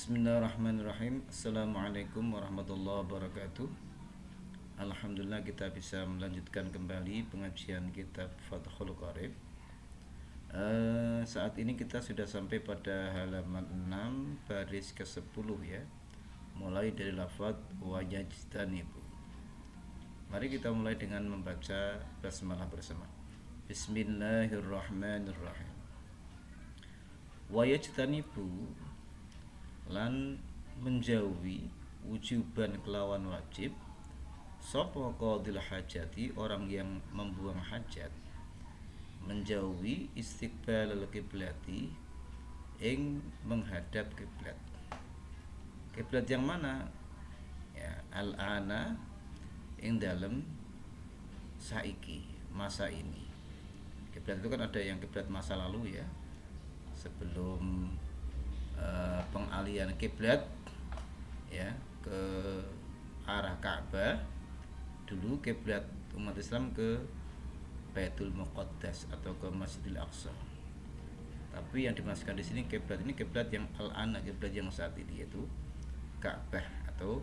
Bismillahirrahmanirrahim. Assalamualaikum warahmatullahi wabarakatuh. Alhamdulillah kita bisa melanjutkan kembali pengajian kitab Fathul Qorib. Saat ini kita sudah sampai pada halaman 6 baris ke-10 ya. Mulai dari lafaz wajajtanibu. Mari kita mulai dengan membaca basmalah bersama. Bismillahirrahmanirrahim. Wajajtanibu lan menjauhi wujuban kelawan wajib sapa qadil hajati orang yang membuang hajat, menjauhi istiqbalal kiblati ing menghadap kiblat. Kiblat yang mana? Ya, al-ana ing dalem saiki, masa ini. Kiblat itu kan ada yang kiblat masa lalu ya, sebelum pengalihan kiblat ya ke arah Ka'bah. Dulu kiblat umat Islam ke Baitul Muqaddas atau ke Masjidil Aqsa. Tapi yang dimaksudkan di sini kiblat ini kiblat yang al-ana, kiblat yang saat ini, yaitu Ka'bah atau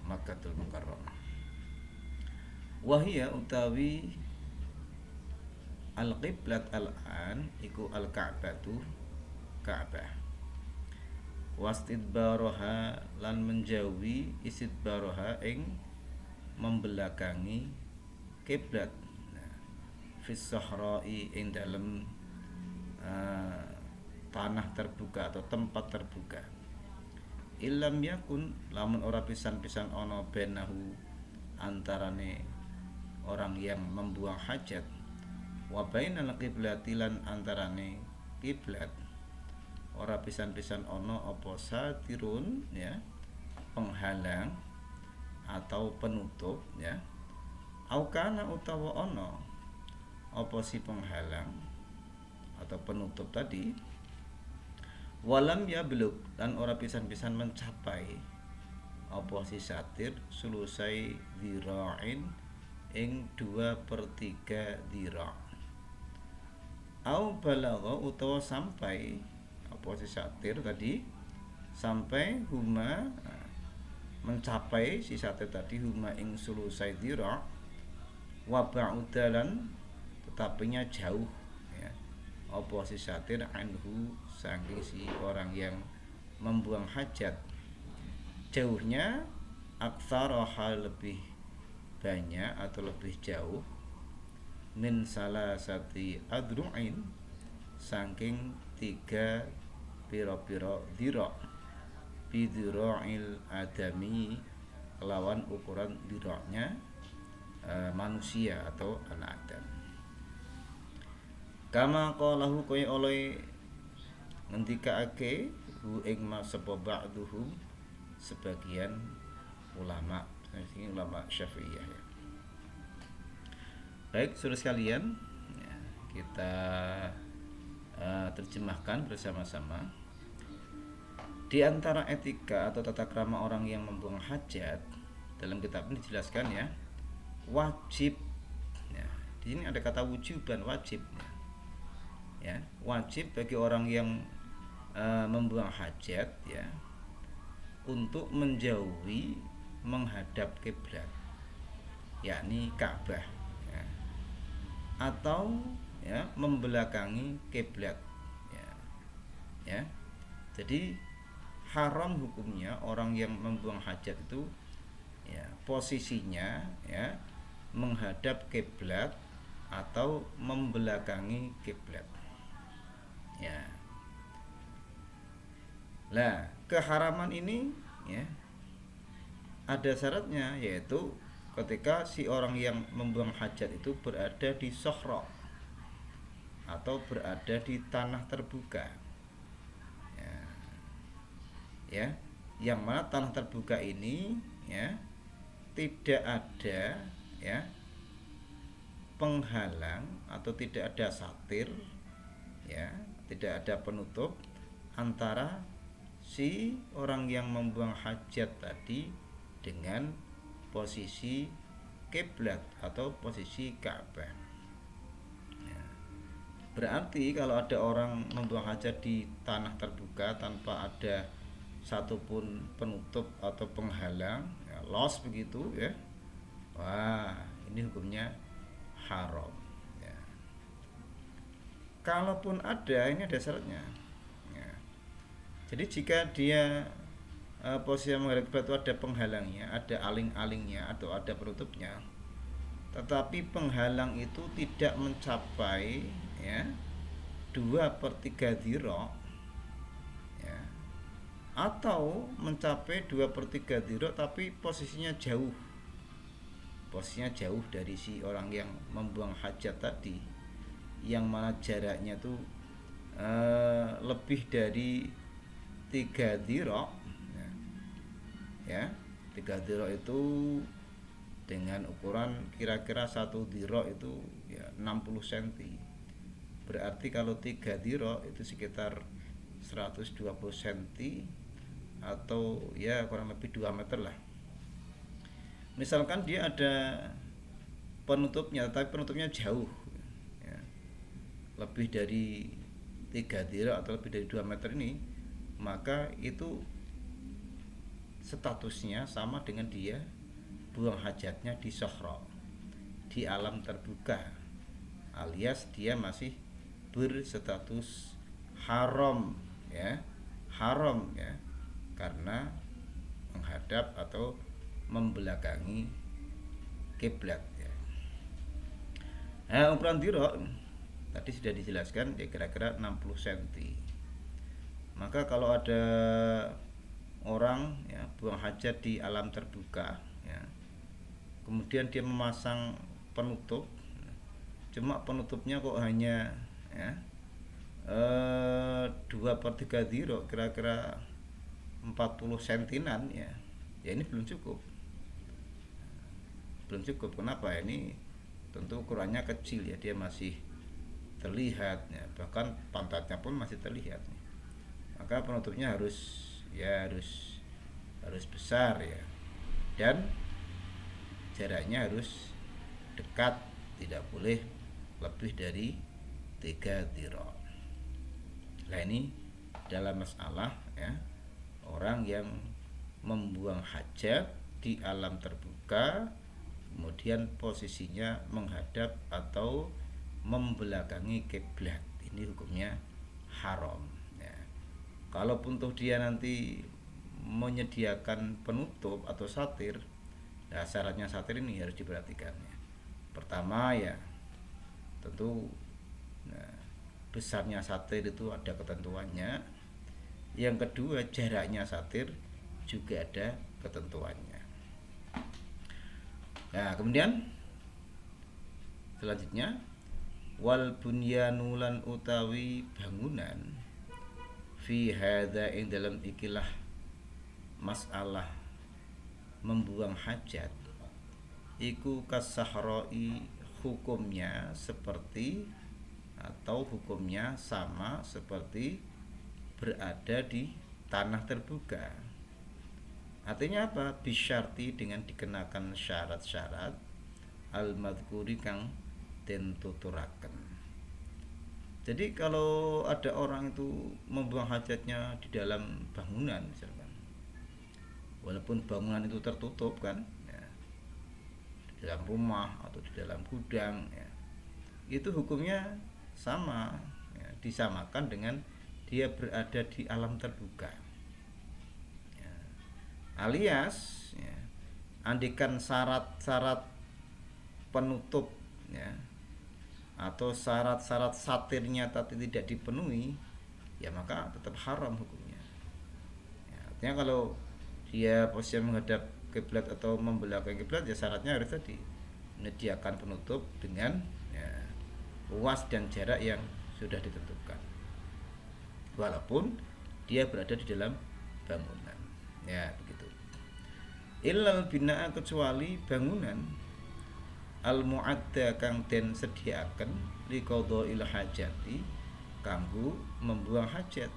Makkahul Mukarramah. Wahia utawi al-qiblat al-an iku al-Ka'batu Ka'bah. Wastidbaroha lan menjauhi istidbaroha ing membelakangi kiblat. Nah, fis sahra'i ing dalem tanah terbuka atau tempat terbuka. Ilam yakun lamun ora pisan-pisan ana benahu antarane orang yang membuang hajat wa bainal qiblati lan antarane kiblat ora pisan-pisan ono apa satirun ya, penghalang atau penutup ya, au kana utawa ono apa si penghalang atau penutup tadi, walam ya beluk dan ora pisan-pisan mencapai apa si satir sulusai dira'in ing 2/3 dira', au balagha utawa sampai apa si satir tadi sampai huma mencapai si satir tadi huma ing sulusai dira' wa ba'udalan tetapinya jauh ya, apa si satir anhu saking si orang yang membuang hajat, jauhnya aktsaraha lebih banyak atau lebih jauh min salasati adru'in saking 3 piro-piro dira' bidhira'il adami kelawan ukuran dira'nya manusia atau anak Adam. Kama qalahu kaya oleh ngendikaake hu ing masapa ba'duhum sebagian ulama, ini ulama Syafi'iyah ya. Baik, saudara sekalian, ya, kita terjemahkan bersama-sama. Di antara etika atau tata krama orang yang membuang hajat dalam kitab ini dijelaskan ya, wajib. Ya, di sini ada kata wujuban, wajib. Ya, wajib bagi orang yang membuang hajat ya untuk menjauhi menghadap kiblat, yakni Ka'bah ya, atau ya membelakangi kiblat ya. Ya. Jadi haram hukumnya orang yang membuang hajat itu ya posisinya ya menghadap kiblat atau membelakangi kiblat. Ya. Lah, keharaman ini ya ada syaratnya, yaitu ketika si orang yang membuang hajat itu berada di sohro atau berada di tanah terbuka ya, yang mana tanah terbuka ini ya tidak ada ya penghalang atau tidak ada satir ya, tidak ada penutup antara si orang yang membuang hajat tadi dengan posisi kiblat atau posisi Ka'bah. Berarti kalau ada orang membuang hajat di tanah terbuka tanpa ada satupun penutup atau penghalang, ya, los begitu ya. Wah, ini hukumnya haram. Ya. Kalaupun ada, ini ada syaratnya. Ya. Jadi jika dia posisi menghadap kiblat itu ada penghalangnya, ada aling-alingnya atau ada penutupnya, tetapi penghalang itu tidak mencapai ya 2/3 dhira ya, atau mencapai 2/3 dhira tapi posisinya jauh dari si orang yang membuang hajat tadi, yang mana jaraknya tuh lebih dari 3 dhira ya. 3 dhira itu dengan ukuran kira-kira 1 dhira itu ya 60 cm. Berarti kalau 3 dhira itu sekitar 120 cm atau ya kurang lebih 2 meter lah. Misalkan dia ada penutupnya, tapi penutupnya jauh ya, lebih dari 3 dhira atau lebih dari 2 meter ini, maka itu statusnya sama dengan dia buang hajatnya di sohro, di alam terbuka, alias dia masih berstatus haram ya, karena menghadap atau membelakangi kiblat ya. Nah, ukuran dhira tadi sudah dijelaskan ya kira-kira 60 cm. Maka kalau ada orang ya buang hajat di alam terbuka ya, kemudian dia memasang penutup, cuma penutupnya kok hanya ya 2/3 dhira, kira-kira 40 sentinan ya, ini belum cukup. Kenapa? Ini tentu ukurannya kecil ya, dia masih terlihat ya, bahkan pantatnya pun masih terlihat. Maka penutupnya harus besar ya, dan jaraknya harus dekat, tidak boleh lebih dari 3 dhira. Nah, ini dalam masalah ya orang yang membuang hajat di alam terbuka, kemudian posisinya menghadap atau membelakangi kiblat, ini hukumnya haram ya. Kalaupun tuh dia nanti menyediakan penutup atau satir, nah syaratnya satir ini harus diperhatikan ya. Pertama ya tentu besarnya satir itu ada ketentuannya. Yang kedua, jaraknya satir juga ada ketentuannya. Nah, kemudian selanjutnya wal bunyanulan utawi bangunan fi hadza ing dalam ikilah masalah membuang hajat iku kasahrai, hukumnya seperti atau hukumnya sama seperti berada di tanah terbuka. Artinya apa? Bisyarti, dengan dikenakan syarat-syarat al-madhkuri kang den tuturaken. Jadi kalau ada orang itu membuang hajatnya di dalam bangunan misalkan, walaupun bangunan itu tertutup kan ya, di dalam rumah atau di dalam gudang ya, itu hukumnya sama ya, disamakan dengan dia berada di alam terbuka ya. Alias ya, andikan syarat-syarat penutup ya, atau syarat-syarat satirnya tapi tidak dipenuhi ya, maka tetap haram hukumnya ya. Artinya kalau dia posisi menghadap kiblat atau membelakangi kiblat ya, syaratnya harus tadi menyediakan penutup dengan ya, luas dan jarak yang sudah ditentukan, walaupun dia berada di dalam bangunan ya, begitu. Illal binaa, kecuali bangunan al muadda kang den sediaken li qadha'il hajati, kanggo membuang hajat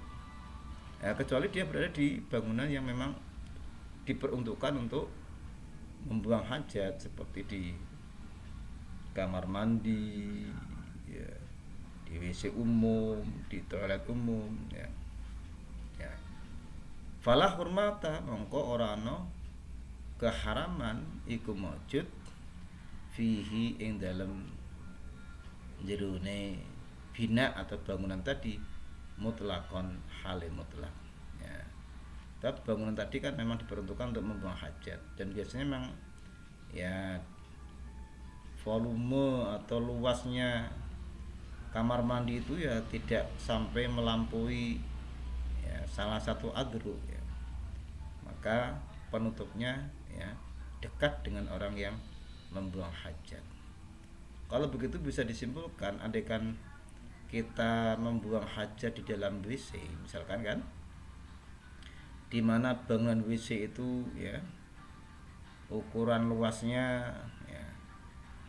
ya, kecuali dia berada di bangunan yang memang diperuntukkan untuk membuang hajat, seperti di kamar mandi ya, di WC umum, di toilet umum, ya. Ya. Fala hurmata mongko ora ana keharaman iku maujud fihi ing dalem jerone bina atau bangunan tadi mutlakon hale mutlak, ya. Tapi bangunan tadi kan memang diperuntukkan untuk membuang hajat dan biasanya memang ya volume atau luasnya kamar mandi itu ya tidak sampai melampaui ya salah satu adru, ya. Maka penutupnya ya dekat dengan orang yang membuang hajat. Kalau begitu bisa disimpulkan andaikan kita membuang hajat di dalam WC misalkan kan, di mana bangunan WC itu ya ukuran luasnya ya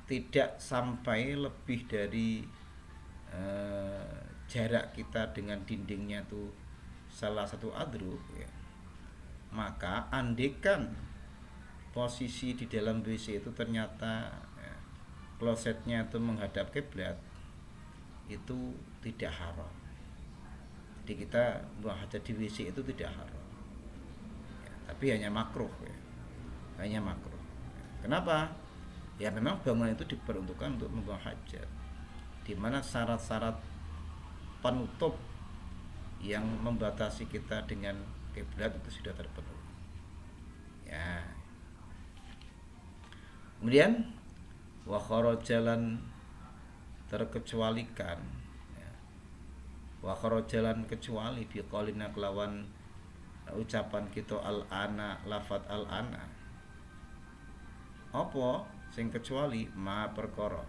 tidak sampai lebih dari jarak kita dengan dindingnya tuh salah satu adru, ya. Maka andekan posisi di dalam WC itu ternyata ya, klosetnya itu menghadap kiblat, itu tidak haram. Jadi kita buang hajat di WC itu tidak haram, ya, tapi hanya makruh, ya. Hanya makruh. Kenapa? Ya memang bangunan itu diperuntukkan untuk membuang hajat, di mana syarat-syarat penutup yang membatasi kita dengan kiblat itu sudah terpenuhi, ya. Kemudian wa kharajalan terkecualikan, ya. Wa kharajalan kecuali bi qaulina kelawan ucapan kita al-ana, lafat al-ana. Apa sing kecuali ma perkara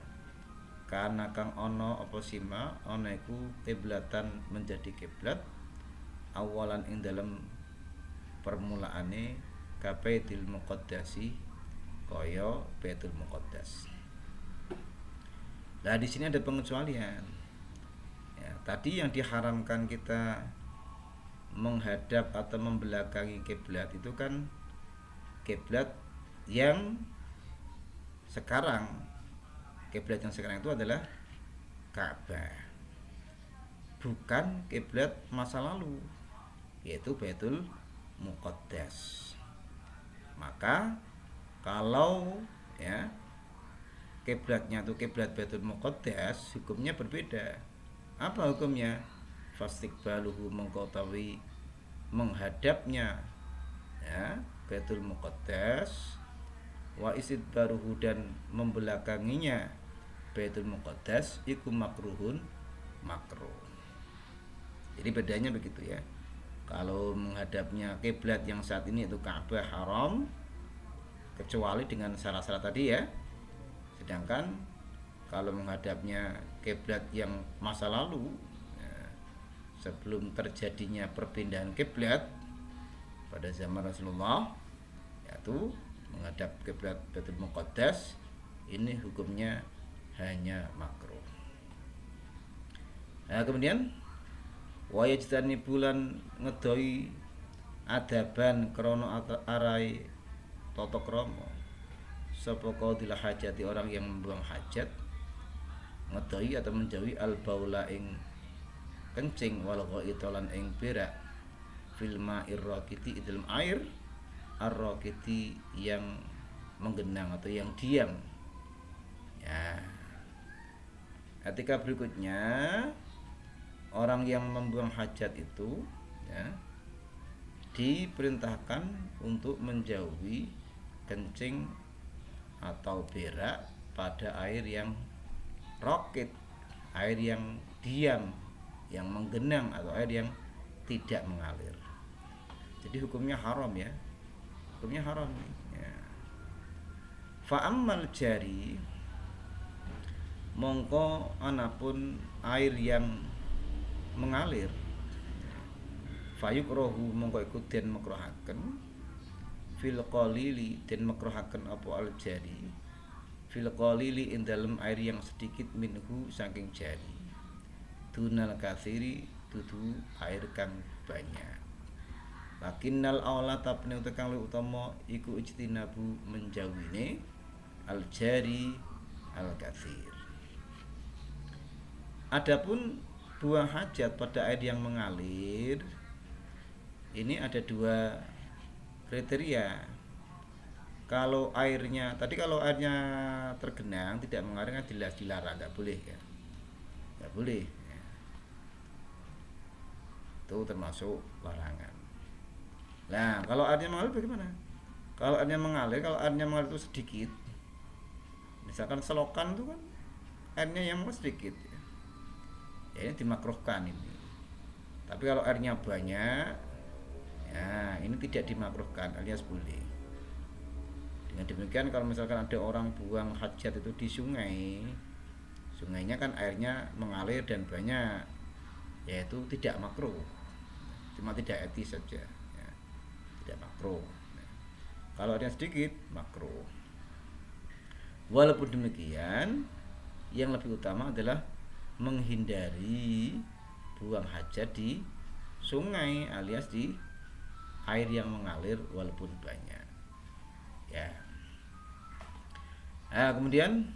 karena kang ono apa sima ono iku kiblatan menjadi kiblat awalan ing dalam permulaane ka Baitul Muqaddasi kaya Baitul Muqaddas. Nah di sini ada pengecualian. Ya, tadi yang diharamkan kita menghadap atau membelakangi kiblat itu kan kiblat yang sekarang. Kiblat yang sekarang itu adalah Ka'bah, bukan kiblat masa lalu, yaitu Baitul Muqaddas. Maka kalau ya kiblatnya itu kiblat Baitul Muqaddas, hukumnya berbeda. Apa hukumnya? Fastiqbaluhu mengkotawi menghadapnya ya Baitul Muqaddas, wa istidbaruhu dan membelakanginya Baitul Muqaddas iku makruhun makruh. Jadi bedanya begitu ya. Kalau menghadapnya kiblat yang saat ini itu Ka'bah haram kecuali dengan syarat-syarat tadi ya. Sedangkan kalau menghadapnya kiblat yang masa lalu ya, sebelum terjadinya perpindahan kiblat pada zaman Rasulullah, yaitu menghadap kiblat Baitul Muqaddas, ini hukumnya hanya makruh. Nah, kemudian wa yajtani bulan ngedoi adaban krana arai tata krama sapa qadil hajati orang yang membuang hajat ngedoi atau menjauhi al baula ing kencing wal ghaitolan ing berak fil ma'ir raqiti dalam air ar-raqiti yang menggenang atau yang diam. Ya. Ketika berikutnya orang yang membuang hajat itu ya diperintahkan untuk menjauhi kencing atau berak pada air yang raqit, air yang diam, yang menggenang atau air yang tidak mengalir. Jadi hukumnya haram ya. Hukumnya haram ya. Fa ammal jari mongko anapun air yang mengalir fayukrohu mongko ikut den makruhaken fil qalili den makruhaken apa al jari fil qalili ing dalem air yang sedikit minhu saking jari dunal katsiri dudu air kang banyak. Lakinnal aula tapne utekang lu utama iku ijtinabu menjauhine al jari al katsir. Adapun buang hajat pada air yang mengalir, ini ada dua kriteria. Kalau airnya tadi, kalau airnya tergenang tidak mengalir kan jelas dilarang, nggak boleh ya, nggak boleh ya. Itu termasuk larangan. Nah, kalau airnya mengalir bagaimana? Kalau airnya mengalir itu sedikit, misalkan selokan itu kan airnya yang sedikit ya, ya ini dimakruhkan ini. Tapi kalau airnya banyak, ya ini tidak dimakruhkan alias boleh. Dengan demikian kalau misalkan ada orang buang hajat itu di sungai, sungainya kan airnya mengalir dan banyak, yaitu tidak makruh, cuma tidak etis saja ya, tidak makruh. Nah, kalau airnya sedikit makruh. Walaupun demikian, yang lebih utama adalah menghindari buang hajat di sungai alias di air yang mengalir walaupun banyak ya. Nah, kemudian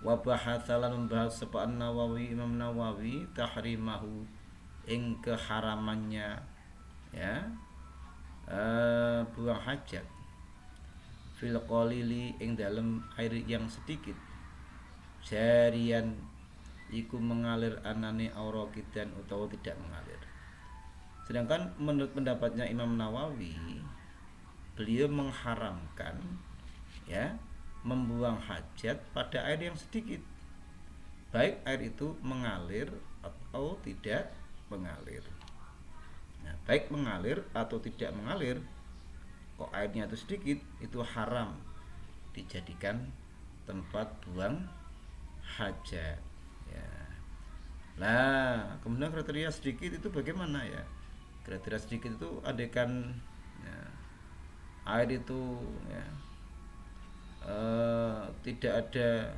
wabahatsalan membahas sepaan Nawawi, Imam Nawawi tahrimahu ing keharamannya ya, buang hajat fil qalili ing dalam air yang sedikit, jarian iku mengalir anane aurakidan utawa tidak mengalir. Sedangkan menurut pendapatnya Imam Nawawi, beliau mengharamkan ya membuang hajat pada air yang sedikit, baik air itu mengalir atau tidak mengalir. Nah, baik mengalir atau tidak mengalir, kok airnya itu sedikit, itu haram dijadikan tempat buang hajat ya. Nah, kemudian kriteria sedikit itu bagaimana ya? Kriteria sedikit itu andaikan ya, air itu ya, tidak ada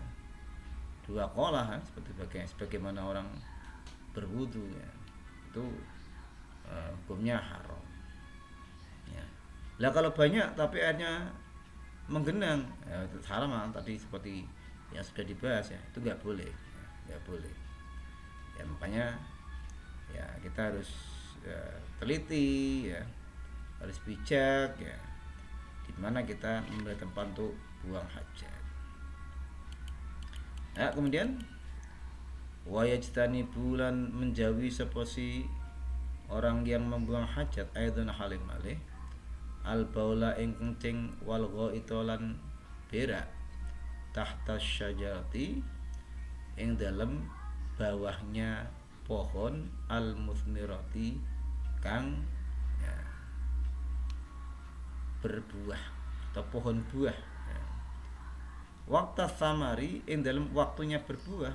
dua kolah kan, seperti sebagaimana orang berwudu ya, itu hukumnya haram ya. Lah kalau banyak tapi airnya menggenang ya, itu haram tadi seperti yang sudah dibahas ya, itu nggak boleh ya, nggak boleh ya. Makanya ya kita harus ya, teliti ya, harus bijak ya, di mana kita memilih tempat untuk buang hajat. Nah, kemudian wayajtani bulan menjauhi seposi orang yang membuang hajat aidun halim malih al baula ing kencing wal ghaitolan berak tahta syajarati ing dalam bawahnya pohon al musmirati kang ya, berbuah atau pohon buah ya. Waktu samari ing dalam waktunya berbuah,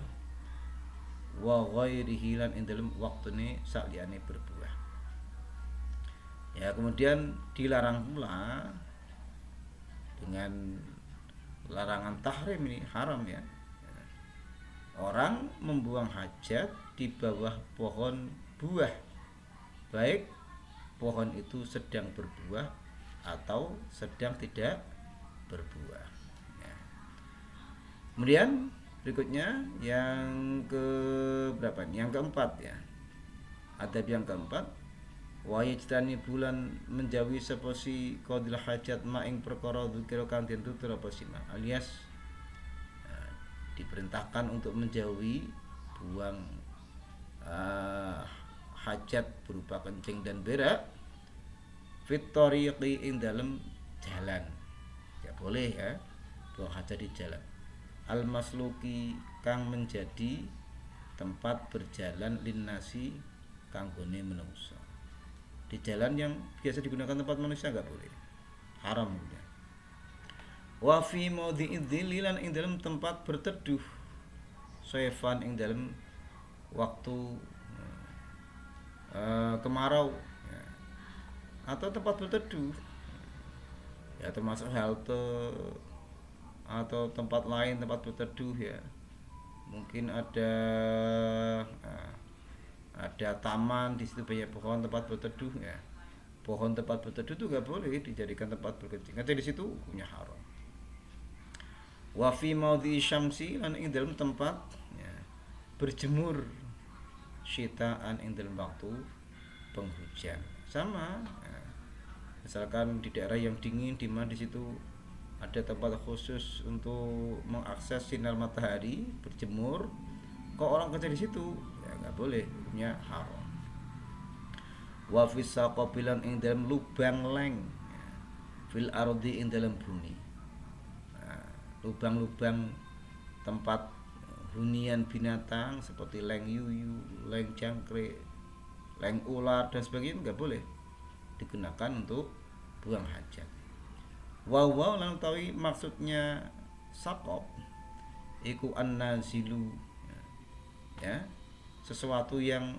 wa ghairihi lan ing dalam waktune saliyane berbuah ya. Kemudian dilarang pula dengan larangan tahrim, ini haram ya, orang membuang hajat di bawah pohon buah, baik pohon itu sedang berbuah atau sedang tidak berbuah ya. Kemudian berikutnya yang ke berapa nih? Yang keempat ya. Adab yang keempat, wa yajtani bulan menjauhi seposi qadil hajat maing perkara dzikra kang den tutur apa sima, alias diperintahkan untuk menjauhi buang hajat berupa kencing dan berak fit tariqi ing dalam jalan. Ya boleh ya buang hajat di jalan. Al masluki kang menjadi tempat berjalan linnasi kanggone menungso. Di jalan yang biasa digunakan tempat manusia enggak boleh, haram ya. Wa fi maudhi'i dzillilan ing dalam tempat berteduh, soefan ing dalam waktu kemarau ya, atau tempat berteduh ya, termasuk halte atau tempat lain tempat berteduh ya. Mungkin ada taman di situ banyak pohon tempat berteduh ya. Pohon tempat berteduh itu nggak boleh dijadikan tempat berkencing. Nanti di situ hukumnya haram. Wa fi maudhi syamsi lan ing dalam tempat ya, berjemur syitaan ing dalam waktu penghujan. Sama misalkan di daerah yang dingin di mana di situ ada tempat khusus untuk mengakses sinar matahari, berjemur, kok orang kerja di situ ya nggak boleh, hukumnya haram. Wa fis saqabilan ing dalam lubang leng, fil ardi ing dalam bumi. Lubang-lubang tempat hunian binatang seperti leng yuyu, leng jangkrik, leng ular dan sebagainya nggak boleh digunakan untuk buang hajat. Wow lan utawi maksudnya sakop iku an-nazilu, ya, sesuatu yang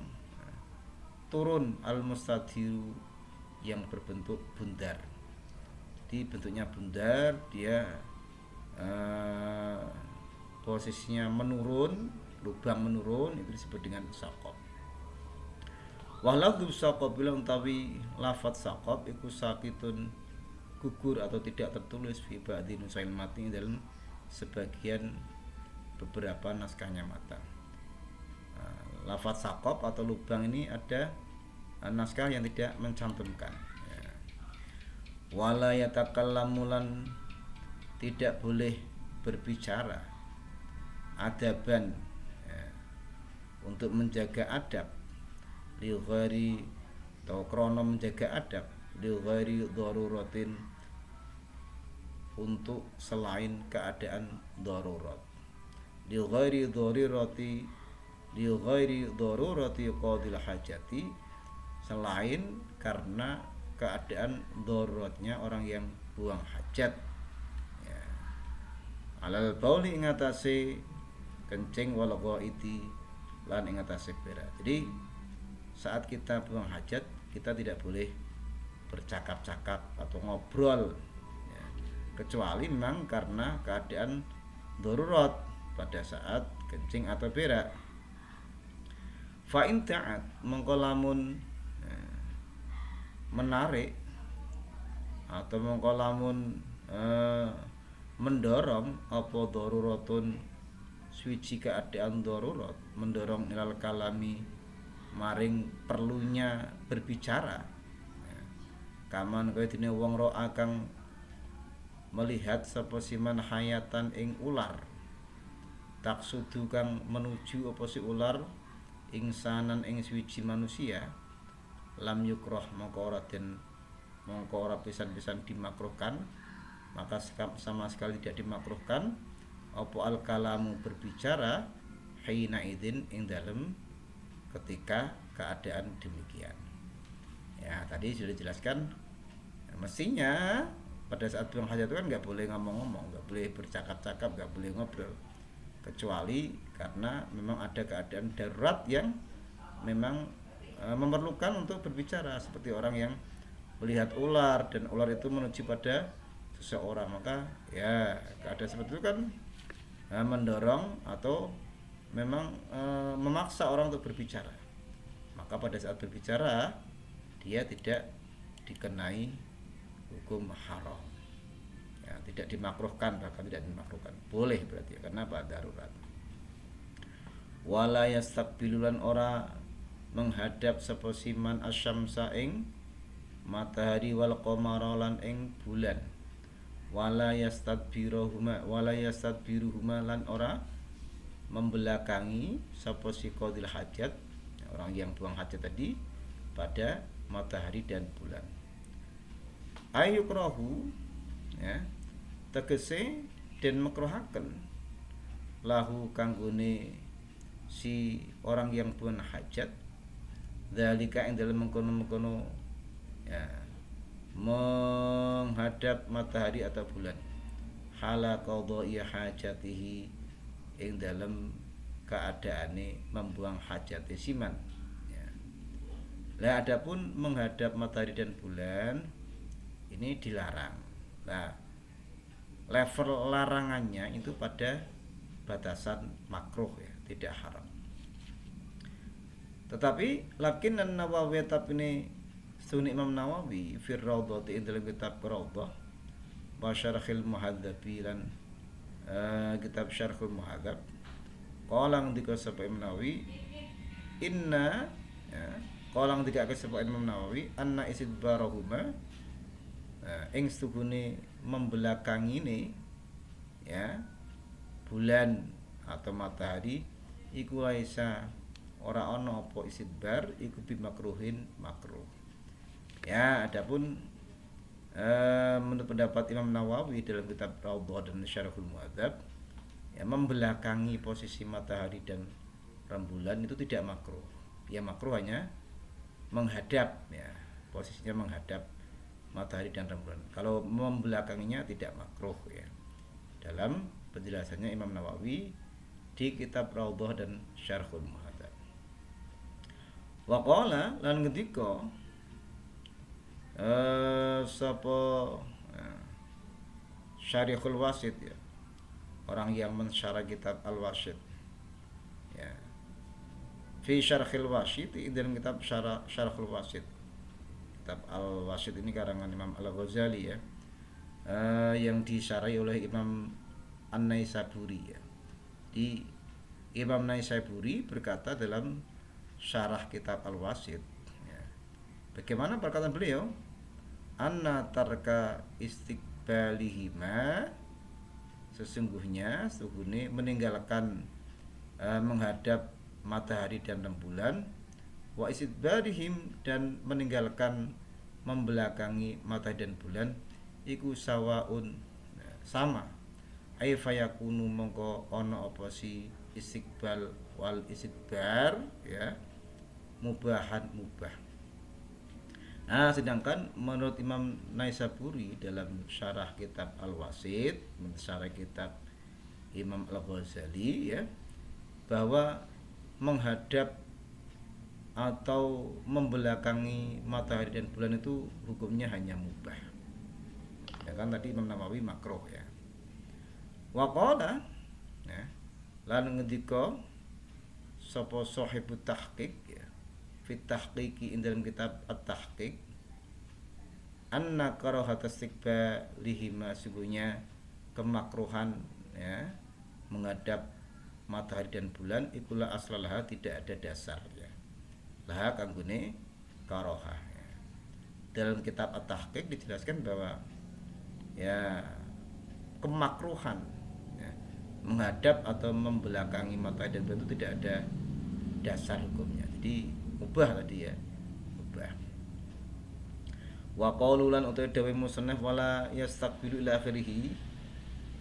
turun, al-mustadiru, yang berbentuk bundar. Jadi bentuknya bundar, dia posisinya menurun, lubang menurun, itu disebut dengan sakop. Walau sakop bilang utawi lafat sakop iku sakitun, gugur atau tidak tertulis fi ba'di nusail mati dalam sebagian beberapa naskahnya matan. Lafat sakop atau lubang ini ada naskah yang tidak mencantumkan. Wala yatakallamu lan tidak boleh berbicara, adaban, untuk menjaga adab, li ghairi atau krono menjaga adab, li ghairi daruratin, untuk selain keadaan darurat, li ghairi darurati, li ghairi darurati qadil hajati, selain karena keadaan daruratnya orang yang buang hajat, ya. Alal bauli ing atase kencing wal ghaiti lan ing atase berak. Jadi saat kita buang hajat kita tidak boleh bercakap-cakap atau ngobrol, ya, kecuali memang karena keadaan darurat pada saat kencing atau berak. Fa in ta'at mengko lamun menarik atau mengko lamun mendorong apa daruratun, suci keadaan darurat mendorong ilal kalami maring perlunya berbicara, kaman kaya dene wong ro'a kang melihat sapa siman hayatan ing ular, taksudu kang menuju apa si ular ingsanan ing suci manusia, lam yukroh mongko ora pisan-pisan dimakruhkan, maka sama sekali tidak dimakruhkan apa al kalamu berbicara hina idzin ing dalem ketika keadaan demikian. Ya, tadi sudah dijelaskan, mestinya pada saat buang hajat itu kan nggak boleh ngomong-ngomong, nggak boleh bercakap-cakap, nggak boleh ngobrol, kecuali karena memang ada keadaan darurat yang memang memerlukan untuk berbicara, seperti orang yang melihat ular dan ular itu menuju pada seseorang, maka ya keadaan seperti itu kan mendorong atau memang memaksa orang untuk berbicara, maka pada saat berbicara dia tidak dikenai hukum haram, ya, tidak dimakruhkan, bahkan tidak dimakruhkan, boleh berarti ya, karena apa? Darurat. Wala yastaqbilulan ora menghadap sapa siman asyamsa ing matahari wal qamara lan ing bulan, wala yastadbiruhuma lan ora membelakangi sapa si qadil hajat, orang yang buang hajat tadi, pada matahari dan bulan. Ayukrahu, ya, tegese den makruhaken lahu kanggone si orang yang buang hajat, dzalika ing dalem mengkono-mengkono, ya, menghadap matahari atau bulan, hala qadha'i hajatihi, ing dalem keadaane membuang hajat siman, ya. Lah adapun menghadap matahari dan bulan ini dilarang. Nah, level larangannya itu pada batasan makruh, ya, tidak haram. Tetapi lakin An-Nawawi, tapi ini Sunni Imam Nawawi fi Raudhati ing dalam kitab Raudhah wa Syarhil Muhadzab lan kitab Syarhul Muhadzab, Qala ngendika sapa Imam Nawawi inna ya, qala ngendika sapa Imam Nawawi anna isidbarahuma ing stugune membelakangine ya bulan atau matahari iku laisa ora ana apa isidbar iku bimakruhin makruh. Ya, adapun menurut pendapat Imam Nawawi dalam kitab Raudhah dan Syarhul Muhadzab ya membelakangi posisi matahari dan rembulan itu tidak makruh. Ya makruh hanya menghadap ya, posisinya menghadap matahari dan rembulan. Kalau membelakanginya tidak makruh ya. Dalam penjelasannya Imam Nawawi di kitab Raudhah dan Syarhul Muhadzab. Wa qala lan ngendika sapa Syarihul Wasit ya, orang yang mensyarah kitab Al-Wasit ya, fi Syarhil Wasit dalam kitab Syarhul Wasit. Kitab Al-Wasit ini karangan Imam Al-Ghazali ya, yang disyarahi oleh Imam An-Naisaburi ya. Di Imam Naisaburi berkata dalam syarah kitab Al-Wasit ya, bagaimana perkataan beliau? Anna tarka istiqbalihima, sesungguhnya meninggalkan menghadap matahari dan rembulan, wa isidbarihim, dan meninggalkan membelakangi matahari dan bulan, iku sawaun sama, ai fayakunu mongko ana apa si istiqbal wal isidbar ya mubahan mubah. Nah, sedangkan menurut Imam Naisaburi dalam syarah kitab Al-Wasit, syarah kitab Imam Al-Ghazali ya, bahwa menghadap atau membelakangi matahari dan bulan itu hukumnya hanya mubah. Ya kan tadi Imam Nawawi makruh ya. Wa qala ya, lan ngendika sapa sahibut tahqiq ya, fit tahqiqi dalam kitab At-Tahqiq, anna karahata istiqbalihima, sungguhnya kemakruhan ya menghadap matahari dan bulan ikulah aslalah, tidak ada dasar ya. Laha kanggone karohah ya. Dalam kitab At-Tahqiq dijelaskan bahwa ya kemakruhan ya, menghadap atau membelakangi matahari dan bulan itu tidak ada dasar hukumnya. Jadi mubah tadi ya, mubah. Wa qaululan utawi dawe musannaf wala yastaqbilu ila akhirih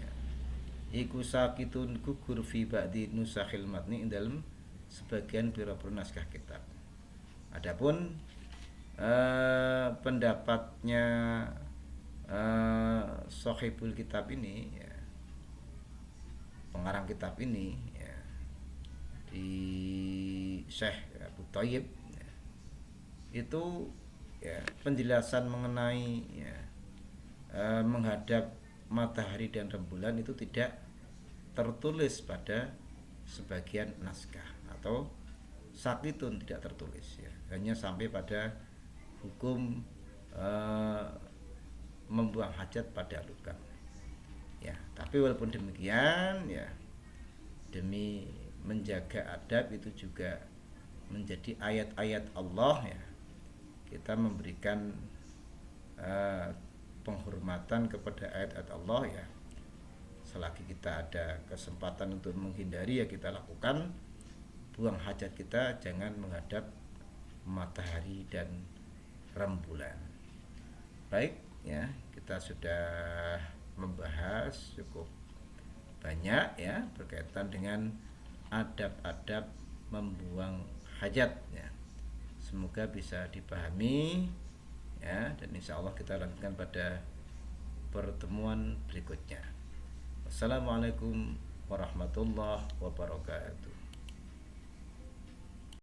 ya, iku sakitun gugur fi ba'di nusakhil matni dalam sebagian pira-pira naskah kitab. Adapun pendapatnya sahibul kitab ini ya, pengarang kitab ini ya, di Syekh Abu Thayyib ya, itu ya penjelasan mengenai ya, menghadap matahari dan rembulan itu tidak tertulis pada sebagian naskah, atau sakitun tidak tertulis ya, hanya sampai pada hukum membuang hajat pada lubang ya. Tapi walaupun demikian ya, demi menjaga adab itu juga menjadi ayat-ayat Allah ya, kita memberikan penghormatan kepada ayat-ayat Allah ya. Selagi kita ada kesempatan untuk menghindari ya kita lakukan. Buang hajat kita jangan menghadap matahari dan rembulan. Baik ya, kita sudah membahas cukup banyak ya berkaitan dengan adab-adab membuang hajat ya. Semoga bisa dipahami ya, dan insya Allah kita lanjutkan pada pertemuan berikutnya. Wassalamualaikum warahmatullahi wabarakatuh.